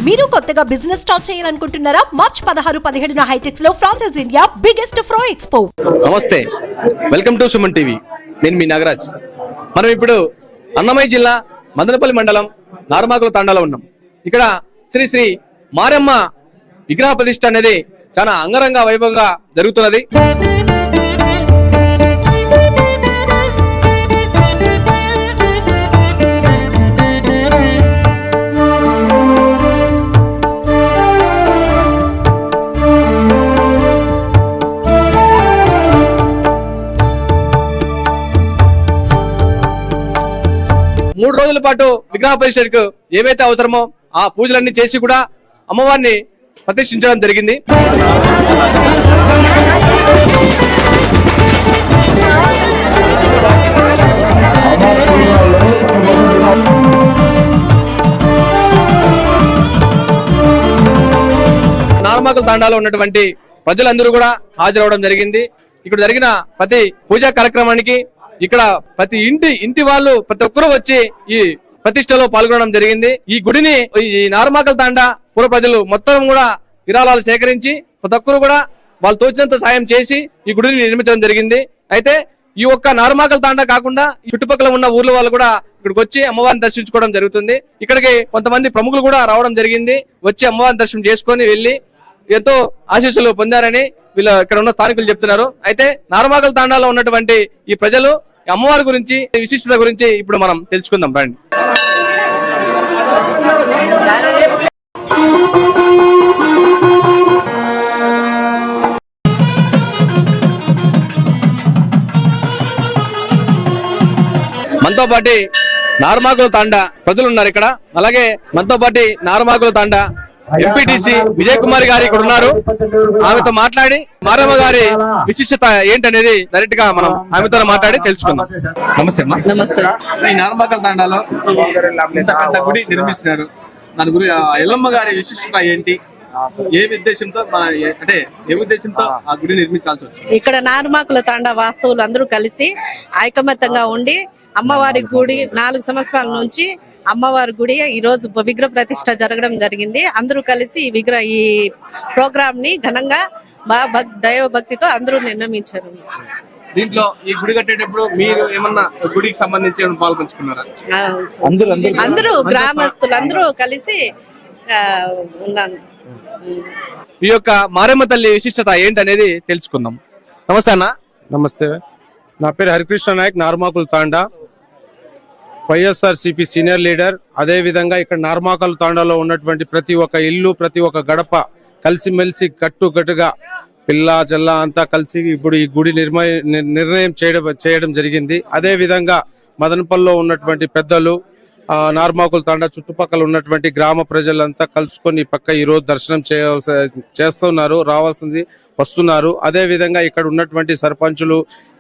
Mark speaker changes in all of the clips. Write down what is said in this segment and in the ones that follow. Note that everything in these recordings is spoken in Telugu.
Speaker 1: మీరు కొత్తగా బిజినెస్ స్టార్ట్ చేయాలనుకుంటున్నారా? మార్చ్ 16-17 హైటెక్స్ లో ఫ్రాన్సెస్ ఇండియా బిగ్గెస్ట్ ఫ్రో ఎక్స్పో.
Speaker 2: నమస్తే, వెల్కమ్ టు సుమన్ టీవీ. నేను మీ నాగరాజ్. మనం ఇప్పుడు అన్నమయ్య జిల్లా మదనపల్లి మండలం నార్మాకుల తాండాలో ఉన్నాం. ఇక్కడ శ్రీ శ్రీ మారమ్మ విగ్రహ ప్రతిష్ఠ అనేది చాలా అంగరంగ వైభవంగా జరుగుతున్నది. మూడు రోజుల పాటు విగ్రహ ప్రతిష్టకు ఏవైతే అవసరమో ఆ పూజలన్నీ చేసి కూడా అమ్మవారిని ప్రతిష్ఠించడం జరిగింది. నార్మాకుల తాండాలో ఉన్నటువంటి ప్రజలందరూ కూడా హాజరవడం జరిగింది. ఇక్కడ జరిగిన ప్రతి పూజా కార్యక్రమానికి ఇక్కడ ప్రతి ఇంటి వాళ్ళు ప్రతి ఒక్కరూ వచ్చి ఈ ప్రతిష్టలో పాల్గొనడం జరిగింది. ఈ గుడిని ఈ నార్మాకుల తాండా పూర్వ ప్రజలు మొత్తం కూడా విరాళాలు సేకరించి ప్రతి ఒక్కరు కూడా వాళ్ళు తోచినంత సాయం చేసి ఈ గుడిని నిర్మించడం జరిగింది. అయితే ఈ ఒక్క నార్మాకుల తాండా కాకుండా చుట్టుపక్కల ఉన్న ఊర్ల వాళ్ళు కూడా ఇక్కడికి వచ్చి అమ్మవారిని దర్శించుకోవడం జరుగుతుంది. ఇక్కడికి కొంతమంది ప్రముఖులు కూడా రావడం జరిగింది. వచ్చి అమ్మవారిని దర్శనం చేసుకొని వెళ్లి ఎంతో ఆశీస్సులు పొందారని వీళ్ళు ఇక్కడ ఉన్న స్థానికులు చెప్తున్నారు. అయితే నార్మాకుల తాండాలో ఉన్నటువంటి ఈ ప్రజలు అమ్మవారి గురించి విశిష్టత గురించి ఇప్పుడు మనం తెలుసుకుందాం రండి. మనతో పాటు నార్మాకుల తాండా ప్రజలు ఉన్నారు ఇక్కడ. అలాగే మనతో పాటు నార్మాకుల తాండా ఎంపీటీసీ విజయ్ కుమార్ గారు ఇక్కడ ఉన్నారు. ఆమెతో మాట్లాడి మారమ్మ గారి విశిష్టత ఏంటనేది డైరెక్ట్ గా మనం ఆమెతో మాట్లాడి తెలుసుకుందాం. నమస్తే అమ్మా.
Speaker 3: నమస్తే.
Speaker 2: ఈ నార్మాకుల తాండాలో ఇంత పెద్ద గుడి నిర్మిస్తున్నారు. దాని గురి ఎల్లమ్మ గారి విశిష్టత ఏంటి? ఏ ఉద్దేశంతో ఆ గుడి నిర్మించాల్సి వచ్చింది?
Speaker 3: ఇక్కడ నార్మాకుల తాండా వాస్తవులు అందరూ కలిసి ఐకమత్యంగా ఉండి అమ్మవారి గుడి 4 సంవత్సరాల నుంచి అమ్మవారి గుడి ఈ రోజు విగ్రహ ప్రతిష్ట జరగడం జరిగింది. అందరూ కలిసి ఈ ప్రోగ్రామ్ ని ఘనంగా దైవ భక్తితో అందరూ నిర్ణయించారు.
Speaker 2: దీంట్లో ఈ గుడి కట్టేటప్పుడు మీరు ఏమన్నా గుడికి సంబంధించి పాల్పంచుకున్నారా?
Speaker 3: అందరూ గ్రామస్తులు అందరూ కలిసి ఉన్నాను.
Speaker 2: ఈ యొక్క మారమ్మ తల్లి విశిష్టత ఏంటనేది తెలుసుకుందాం. నమస్తే అన్న.
Speaker 4: నమస్తే, నా పేరు హరికృష్ణ నాయక్, నార్మాకుల తాండా వైఎస్ఆర్సీపీ సీనియర్ లీడర్. అదే విధంగా ఇక్కడ నార్మాకుల తాండాలో ఉన్నటువంటి ప్రతి ఒక్క ఇల్లు, ప్రతి ఒక్క గడప కలిసిమెలిసి కట్టుకట్టుగా పిల్ల జల్ల అంతా కలిసి ఇప్పుడు ఈ గుడి నిర్ణయం చేయడం జరిగింది. అదే విధంగా మదనపల్లిలో ఉన్నటువంటి పెద్దలు, నార్మాకుల తాండా చుట్టుపక్కల ఉన్నటువంటి గ్రామ ప్రజలంతా కలుసుకొని పక్క ఈ రోజు దర్శనం చేస్తున్నారు, రావాల్సింది వస్తున్నారు. అదే విధంగా ఇక్కడ ఉన్నటువంటి సర్పంచులు,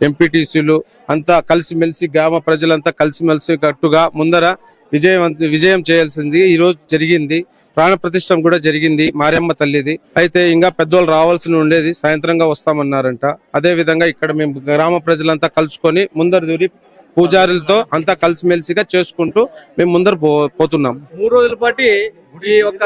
Speaker 4: ఎంపీటీసీలు అంతా కలిసిమెలిసి గ్రామ ప్రజలంతా కలిసిమెలిసి కట్టుగా ముందర విజయం చేయాల్సింది ఈ రోజు జరిగింది. ప్రాణ ప్రతిష్టం కూడా జరిగింది మారమ్మ తల్లిది. అయితే ఇంకా పెద్దోళ్ళు రావాల్సి ఉండేది, సాయంత్రంగా వస్తామన్నారంట. అదే విధంగా ఇక్కడ మేము గ్రామ ప్రజలంతా కలుసుకొని ముందర దూరి పూజారులతో అంతా కలిసిమెలిసిగా చేసుకుంటూ మేము ముందర పోతున్నాం.
Speaker 2: 3 రోజుల పాటు ఈ యొక్క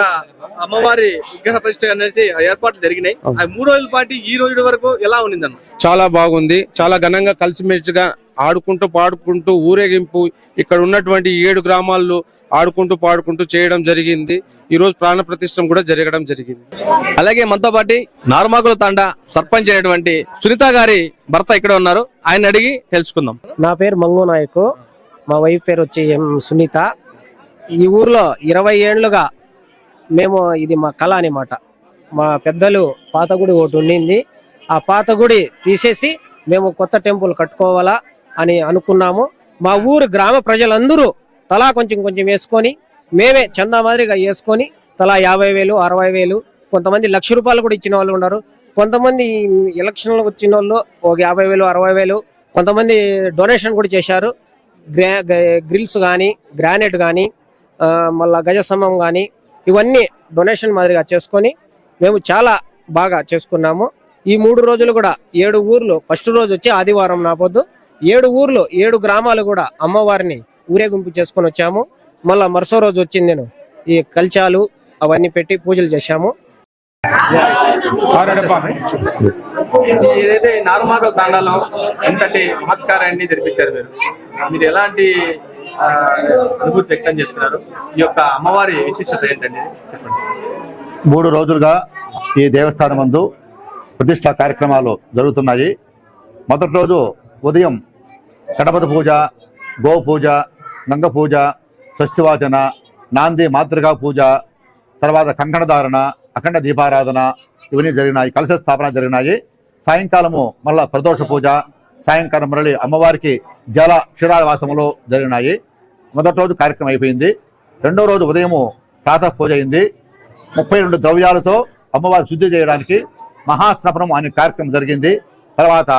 Speaker 2: అమ్మవారి విగ్రహ ప్రతిష్ఠ అనేది ఏర్పాట్లు జరిగినాయి. 3 రోజుల పాటు ఈ రోజు వరకు ఎలా ఉండిందన్న?
Speaker 4: చాలా బాగుంది. చాలా ఘనంగా కలిసిమెలిసిగా ఆడుకుంటూ పాడుకుంటూ ఊరేగింపు ఇక్కడ ఉన్నటువంటి 7 గ్రామాల్లో ఆడుకుంటూ పాడుకుంటూ చేయడం జరిగింది. ఈ రోజు ప్రాణ ప్రతిష్టం కూడా జరగడం జరిగింది.
Speaker 2: అలాగే మనతో పాటు నార్మాకుల తాండా సర్పంచ్ అయినటువంటి సునీత గారి భర్త ఇక్కడ ఉన్నారు. ఆయన అడిగి తెలుసుకుందాం.
Speaker 5: నా పేరు మంగు నాయకు, మా వైఫ్ పేరు వచ్చి సునీత. ఈ ఊర్లో 20 ఏళ్లుగా మేము ఇది మా కళ అన్నమాట. మా పెద్దలు పాత గుడి ఒకటి ఉండింది, ఆ పాత గుడి తీసేసి మేము కొత్త టెంపుల్ కట్టుకోవాలా అని అనుకున్నాము. మా ఊరు గ్రామ ప్రజలందరూ తలా కొంచెం వేసుకొని మేమే చందా మాదిరిగా వేసుకొని తలా 50,000, 60,000, కొంతమంది ₹1,00,000 కూడా ఇచ్చిన వాళ్ళు ఉన్నారు. కొంతమంది ఎలక్షన్లకు వచ్చిన వాళ్ళు ఒక 50,000, 60,000, కొంతమంది డొనేషన్ కూడా చేశారు. గ్రిల్స్ కానీ, గ్రానైట్ కానీ, మళ్ళా గజస్తంభం కానీ ఇవన్నీ డొనేషన్ మాదిరిగా చేసుకొని మేము చాలా బాగా చేసుకున్నాము. ఈ 3 రోజులు కూడా 7 ఊర్లు, ఫస్ట్ రోజు వచ్చి ఆదివారం నాపొద్దు 7 ఊర్లు 7 గ్రామాలు కూడా అమ్మవారిని ఊరేగింపు చేసుకొని వచ్చాము. మళ్ళా మరుసో రోజు వచ్చింది నేను ఈ కల్చాలు అవన్నీ పెట్టి పూజలు చేశాము.
Speaker 2: ఏదైతే నార్మాగల్ తాండాలో ఇంతటి మహత్కారాన్ని జరిపించారు మీరు ఎలాంటి అనుభూతి వ్యక్తం చేస్తున్నారు? ఈ యొక్క అమ్మవారి విశిష్టత ఏంటండి చెప్పండి.
Speaker 6: 3 రోజులుగా ఈ దేవస్థానం నందు ప్రతిష్టా కార్యక్రమాలు జరుగుతున్నాయి. మొదటి రోజు ఉదయం గణపతి పూజ, గో పూజ, గంగ పూజ, స్వస్తివాచన, నాంది మాతృగా పూజ, తర్వాత కంకణధారణ, అఖండ దీపారాధన ఇవన్నీ జరిగినాయి. కలశ స్థాపన జరిగినాయి. సాయంకాలము మళ్ళా ప్రదోష పూజ, సాయంకాలం మరలి అమ్మవారికి జల క్షీరావాసములు జరిగినాయి. మొదటి రోజు కార్యక్రమం అయిపోయింది. రెండో రోజు ఉదయము ప్రాతః పూజ అయింది. 32 ద్రవ్యాలతో అమ్మవారి శుద్ధి చేయడానికి మహాస్నాపనం అనే కార్యక్రమం జరిగింది. తర్వాత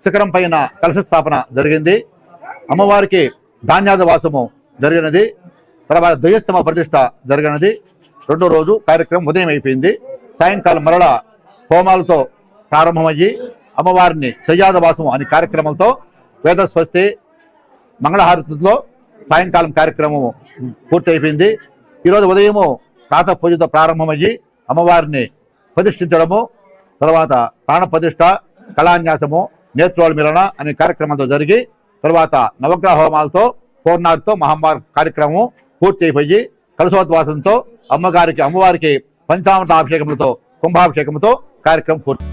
Speaker 6: శిఖరం పైన కలశ స్థాపన జరిగింది. అమ్మవారికి ధాన్యాద వాసము జరిగినది. తర్వాత ద్వయస్తమ ప్రతిష్ట జరిగినది. రెండో రోజు కార్యక్రమం ఉదయం అయిపోయింది. సాయంకాలం మరల హోమాలతో ప్రారంభమయ్యి అమ్మవారిని శయ్యాద వాసము అనే కార్యక్రమంతో వేద స్వస్తి మంగళహారతితో సాయంకాలం కార్యక్రమం పూర్తి అయిపోయింది. ఈరోజు ఉదయము ప్రాతః పూజతో ప్రారంభమయ్యి అమ్మవారిని ప్రతిష్ఠించడము, తర్వాత ప్రాణ ప్రతిష్ట, కళాన్యాసము, నేత్రోల మిలన అనే కార్యక్రమంతో జరిగి తర్వాత నవగ్రహ హోమాలతో పూర్ణాలతో మహమ్మారి కార్యక్రమం పూర్తి అయిపోయి కలశోద్వాసంతో అమ్మవారికి పంచామృత అభిషేకములతో కుంభాభిషేకంతో కార్యక్రమం పూర్తి.